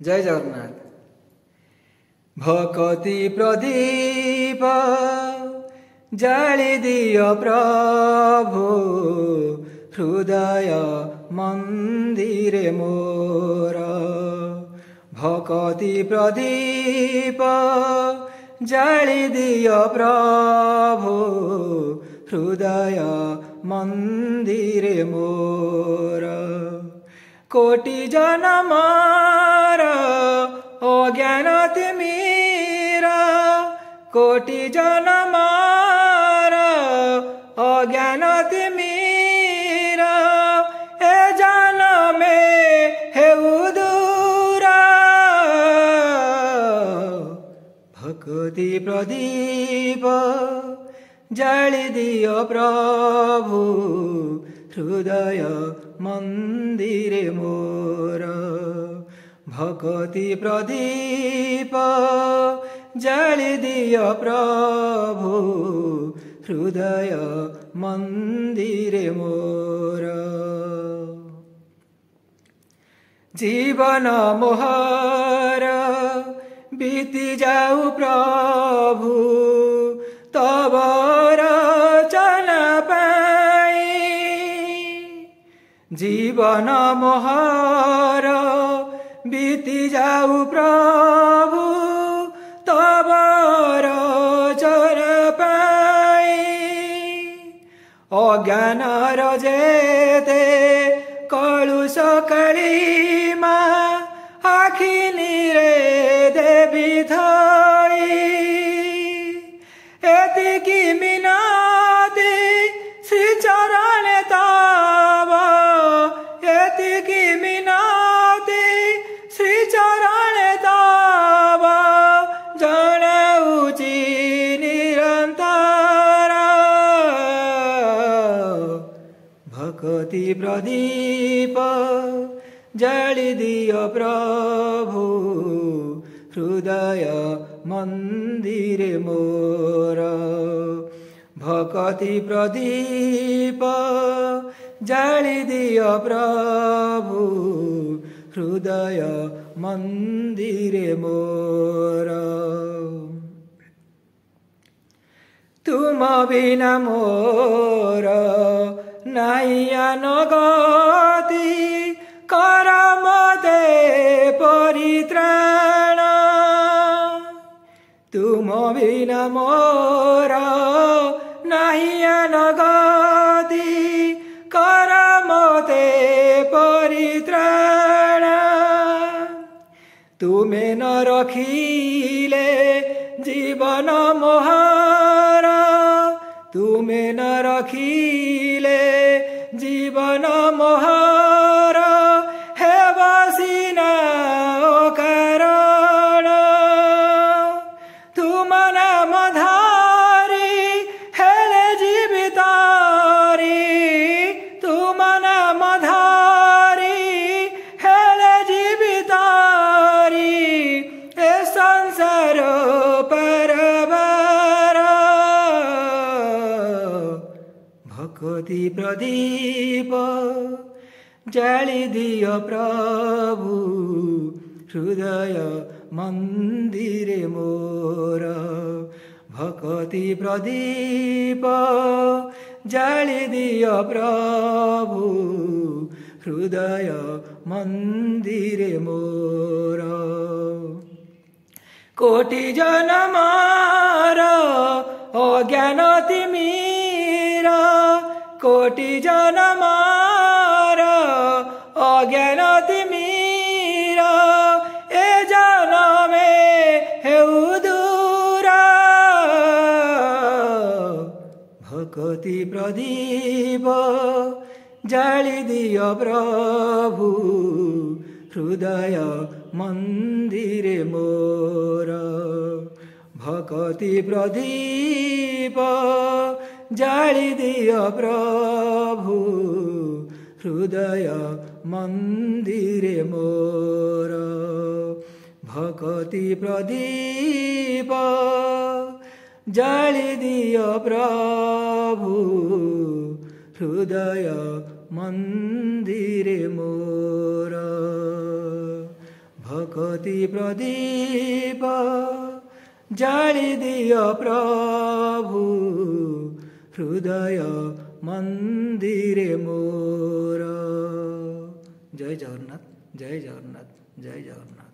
जय जगन्नाथ। भक्ति प्रदीप जाली दियो प्रभु हृदय मंदिर मोर। भक्ति प्रदीप जाली दियो प्रभु हृदय मंदिर मोर। कोटि जनमर अज्ञान तिमिर, कोटि जनमर अज्ञान तिमिर, ए जनमे हेउ दूर। भक्ति प्रदीप जाली दियो प्रभु हृदय मंदिर मोर। भक्ति प्रदीप जाली दियो प्रभु हृदय मंदिर मोर। जीवन मोहर बीती जाऊ प्रभु तब रचना पाई। जीवन मोहर बीती जाऊ प्रभु तब रचना पाई। अज्ञान जेते कलुष कालीमा आखि निरे देवी थई। एतिकी मिनती श्री चरण तब, एतिकी मिनती श्री चरण तब जनाऊची निरंतर। भक्ति प्रदीप जाली दियो प्रभु हृदय मंदिर मोर। भक्ति प्रदीप जाली दियो प्रभु हृदय मंदिर मोर। तुम बिना मोर नाइयान गति, कर मते परित्राण। तुम बिना मोर नाइयान गति, कर मते परित्राण। तुमे न रखिले जीवन मोहर, तुमे न रखिले जीवन मोहर, हे बसिना कारण। तुम नाम धारी हेले जीवितारी, तुम नाम धारी हेले जीवितारी, ए संसार परबार। भक्ति प्रदीप जाली दियो प्रभु हृदय मंदिर मोर। भक्ति प्रदीप जाली दियो प्रभु हृदय मंदिर मोर। कोटि जनमर अज्ञान तिमिर, कोटि जनमर अज्ञान तिमिर, ए जनमे हेउ दूर। भक्ति प्रदीप जाली दियो प्रभु हृदय मंदिर मोर। भक्ति प्रदीप जाली दियो प्रभु हृदय मंदिर मोर। भक्ति प्रदीप जाली दियो प्रभु हृदय मंदिर मोर। भक्ति ଭକତି ପ୍ରଦୀପ ଜାଳି ଦିଅ ପ୍ରଭୁ ହୃଦୟ ମନ୍ଦିରେ ମୋର। ଜୟ ଜଗନ୍ନାଥ, ଜୟ ଜଗନ୍ନାଥ, ଜୟ ଜଗନ୍ନାଥ।